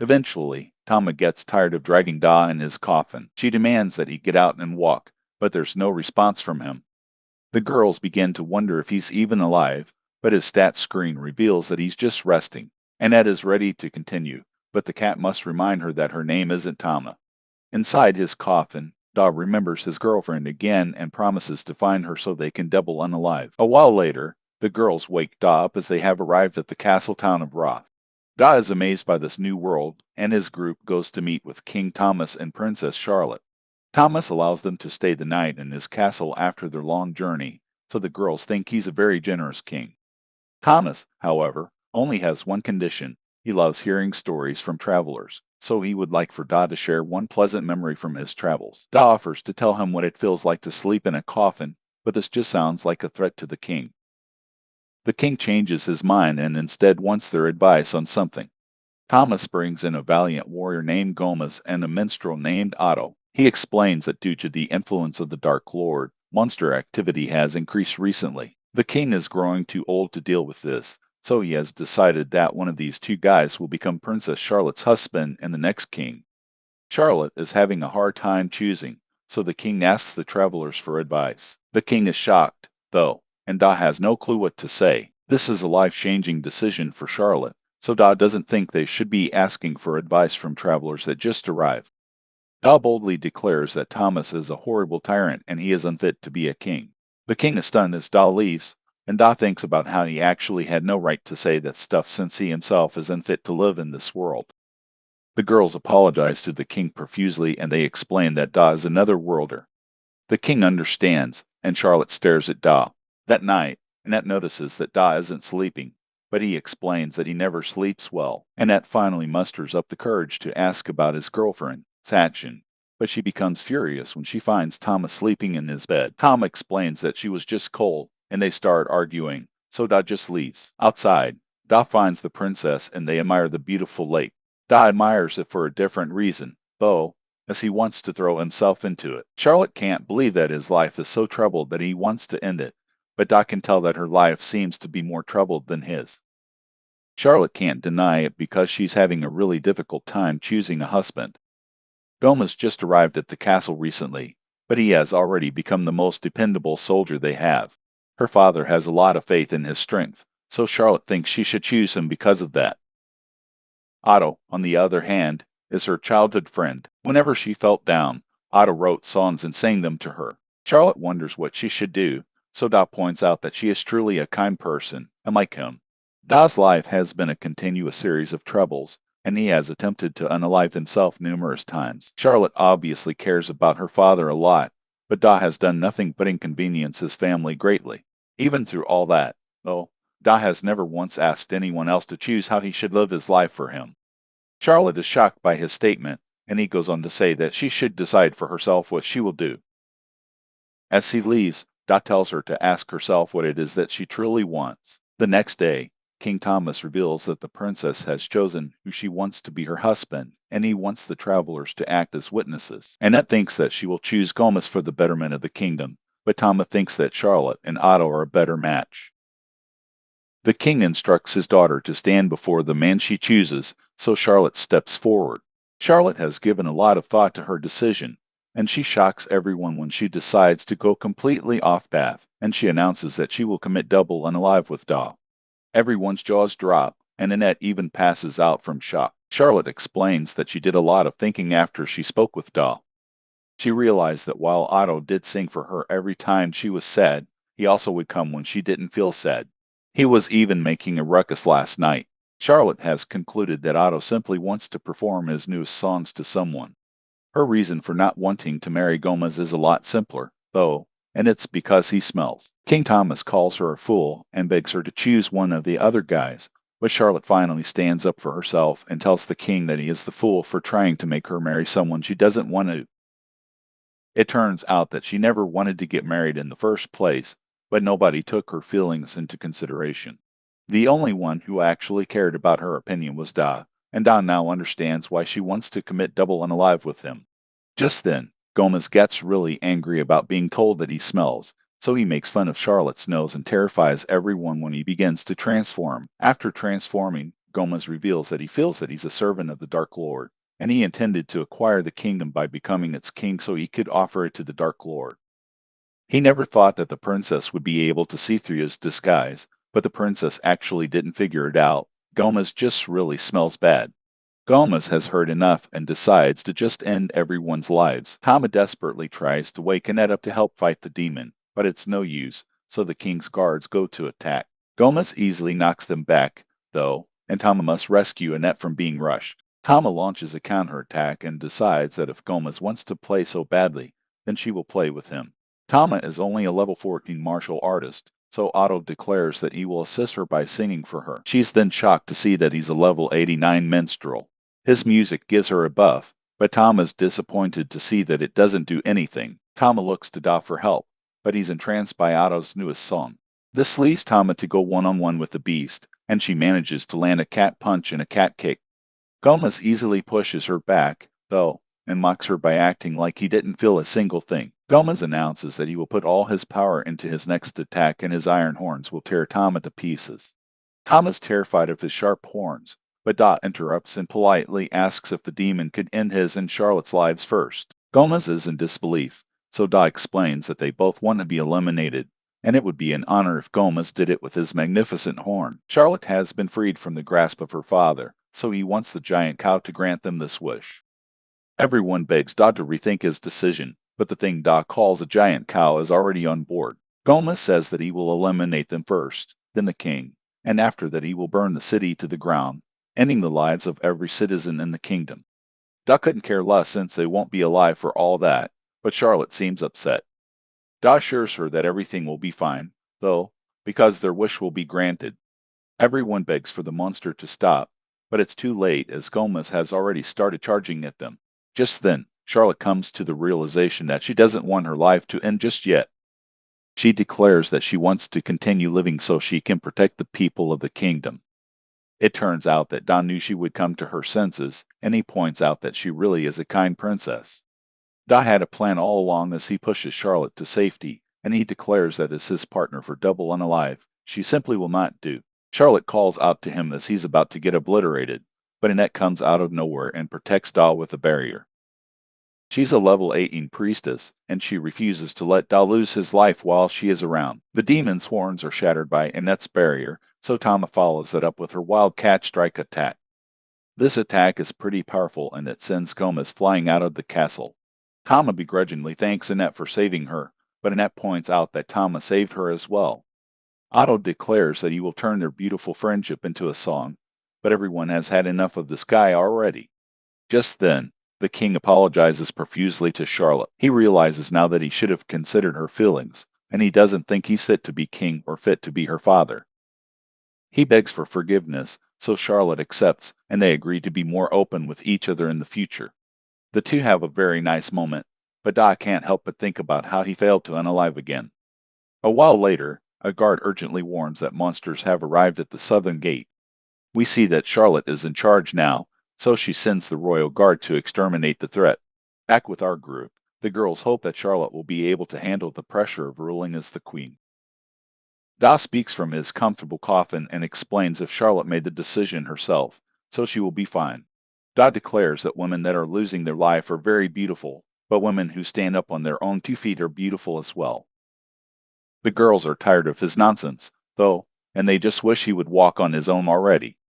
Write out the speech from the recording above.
Eventually, Tama gets tired of dragging Da in his coffin. She demands that he get out and walk, but there's no response from him. The girls begin to wonder if he's even alive, but his stats screen reveals that he's just resting. Annette is ready to continue, but the cat must remind her that her name isn't Tama. Inside his coffin, Da remembers his girlfriend again and promises to find her so they can double unalive. A while later, the girls wake Da up as they have arrived at the castle town of Roth. Da is amazed by this new world, and his group goes to meet with King Thomas and Princess Charlotte. Thomas allows them to stay the night in his castle after their long journey, so the girls think he's a very generous king. Thomas, however, only has one condition. He loves hearing stories from travelers, so he would like for Da to share one pleasant memory from his travels. Da offers to tell him what it feels like to sleep in a coffin, but this just sounds like a threat to the king. The king changes his mind and instead wants their advice on something. Thomas brings in a valiant warrior named Gomez and a minstrel named Otto. He explains that due to the influence of the Dark Lord, monster activity has increased recently. The king is growing too old to deal with this, so he has decided that one of these two guys will become Princess Charlotte's husband and the next king. Charlotte is having a hard time choosing, so the king asks the travelers for advice. The king is shocked, though, and Da has no clue what to say. This is a life-changing decision for Charlotte, so Da doesn't think they should be asking for advice from travelers that just arrived. Da boldly declares that Thomas is a horrible tyrant and he is unfit to be a king. The king is stunned as Da leaves, and Da thinks about how he actually had no right to say that stuff since he himself is unfit to live in this world. The girls apologize to the king profusely and they explain that Da is another worlder. The king understands, and Charlotte stares at Da. That night, Annette notices that Da isn't sleeping, but he explains that he never sleeps well. Annette finally musters up the courage to ask about his girlfriend, Satchin, but she becomes furious when she finds Thomas sleeping in his bed. Tom explains that she was just cold, and they start arguing, so Da just leaves. Outside, Da finds the princess and they admire the beautiful lake. Da admires it for a different reason, though, as he wants to throw himself into it. Charlotte can't believe that his life is so troubled that he wants to end it, but Da can tell that her life seems to be more troubled than his. Charlotte can't deny it because she's having a really difficult time choosing a husband. Gomez just arrived at the castle recently, but he has already become the most dependable soldier they have. Her father has a lot of faith in his strength, so Charlotte thinks she should choose him because of that. Otto, on the other hand, is her childhood friend. Whenever she felt down, Otto wrote songs and sang them to her. Charlotte wonders what she should do, so Da points out that she is truly a kind person, and like him. Da's life has been a continuous series of troubles, and he has attempted to unalive himself numerous times. Charlotte obviously cares about her father a lot, but Da has done nothing but inconvenience his family greatly. Even through all that, though, Da has never once asked anyone else to choose how he should live his life for him. Charlotte is shocked by his statement, and he goes on to say that she should decide for herself what she will do. As he leaves, Dot tells her to ask herself what it is that she truly wants. The next day, King Thomas reveals that the princess has chosen who she wants to be her husband, and he wants the travelers to act as witnesses. Annette thinks that she will choose Gomez for the betterment of the kingdom, but Thomas thinks that Charlotte and Otto are a better match. The king instructs his daughter to stand before the man she chooses, so Charlotte steps forward. Charlotte has given a lot of thought to her decision, and she shocks everyone when she decides to go completely off path, and she announces that she will commit double unalive with Da. Everyone's jaws drop, and Annette even passes out from shock. Charlotte explains that she did a lot of thinking after she spoke with Da. She realized that while Otto did sing for her every time she was sad, he also would come when she didn't feel sad. He was even making a ruckus last night. Charlotte has concluded that Otto simply wants to perform his newest songs to someone. Her reason for not wanting to marry Gomez is a lot simpler, though, and it's because he smells. King Thomas calls her a fool and begs her to choose one of the other guys, but Charlotte finally stands up for herself and tells the king that he is the fool for trying to make her marry someone she doesn't want to. It turns out that she never wanted to get married in the first place, but nobody took her feelings into consideration. The only one who actually cared about her opinion was Da, and Da now understands why she wants to commit double unalive with him. Just then, Gomez gets really angry about being told that he smells, so he makes fun of Charlotte's nose and terrifies everyone when he begins to transform. After transforming, Gomez reveals that he feels that he's a servant of the Dark Lord, and he intended to acquire the kingdom by becoming its king so he could offer it to the Dark Lord. He never thought that the princess would be able to see through his disguise, but the princess actually didn't figure it out. Gomez just really smells bad. Gomez has heard enough and decides to just end everyone's lives. Tama desperately tries to wake Annette up to help fight the demon, but it's no use, so the king's guards go to attack. Gomez easily knocks them back, though, and Tama must rescue Annette from being rushed. Tama launches a counterattack and decides that if Gomez wants to play so badly, then she will play with him. Tama is only a level 14 martial artist, so Otto declares that he will assist her by singing for her. She's then shocked to see that he's a level 89 minstrel. His music gives her a buff, but Tom is disappointed to see that it doesn't do anything. Tama looks to Da for help, but he's entranced by Otto's newest song. This leaves Tama to go one-on-one with the beast, and she manages to land a cat punch and a cat kick. Gomez easily pushes her back, though, and mocks her by acting like he didn't feel a single thing. Gomez announces that he will put all his power into his next attack and his iron horns will tear Tama to pieces. Tama's terrified of his sharp horns, but Dot interrupts and politely asks if the demon could end his and Charlotte's lives first. Gomez is in disbelief, so Dot explains that they both want to be eliminated, and it would be an honor if Gomez did it with his magnificent horn. Charlotte has been freed from the grasp of her father, so he wants the giant cow to grant them this wish. Everyone begs Dot to rethink his decision, but the thing Dot calls a giant cow is already on board. Gomez says that he will eliminate them first, then the king, and after that he will burn the city to the ground, ending the lives of every citizen in the kingdom. Dot couldn't care less since they won't be alive for all that, but Charlotte seems upset. Dot assures her that everything will be fine, though, because their wish will be granted. Everyone begs for the monster to stop, but it's too late as Gomez has already started charging at them. Just then, Charlotte comes to the realization that she doesn't want her life to end just yet. She declares that she wants to continue living so she can protect the people of the kingdom. It turns out that Don knew she would come to her senses, and he points out that she really is a kind princess. Don had a plan all along as he pushes Charlotte to safety, and he declares that as his partner for Double Unalive, she simply will not do. Charlotte calls out to him as he's about to get obliterated, but Annette comes out of nowhere and protects Da with a barrier. She's a level 18 priestess, and she refuses to let Da lose his life while she is around. The demon's horns are shattered by Annette's barrier, so Tama follows it up with her wild cat strike attack. This attack is pretty powerful and it sends Gomez flying out of the castle. Tama begrudgingly thanks Annette for saving her, but Annette points out that Tama saved her as well. Otto declares that he will turn their beautiful friendship into a song, but everyone has had enough of this guy already. Just then, the king apologizes profusely to Charlotte. He realizes now that he should have considered her feelings, and he doesn't think he's fit to be king or fit to be her father. He begs for forgiveness, so Charlotte accepts, and they agree to be more open with each other in the future. The two have a very nice moment, but Doc can't help but think about how he failed to unalive again. A while later, a guard urgently warns that monsters have arrived at the southern gate. We see that Charlotte is in charge now, so she sends the royal guard to exterminate the threat. Back with our group, the girls hope that Charlotte will be able to handle the pressure of ruling as the queen. Da speaks from his comfortable coffin and explains if Charlotte made the decision herself, so she will be fine. Da declares that women that are losing their life are very beautiful, but women who stand up on their own 2 feet are beautiful as well. The girls are tired of his nonsense, though, and they just wish he would walk on his own already.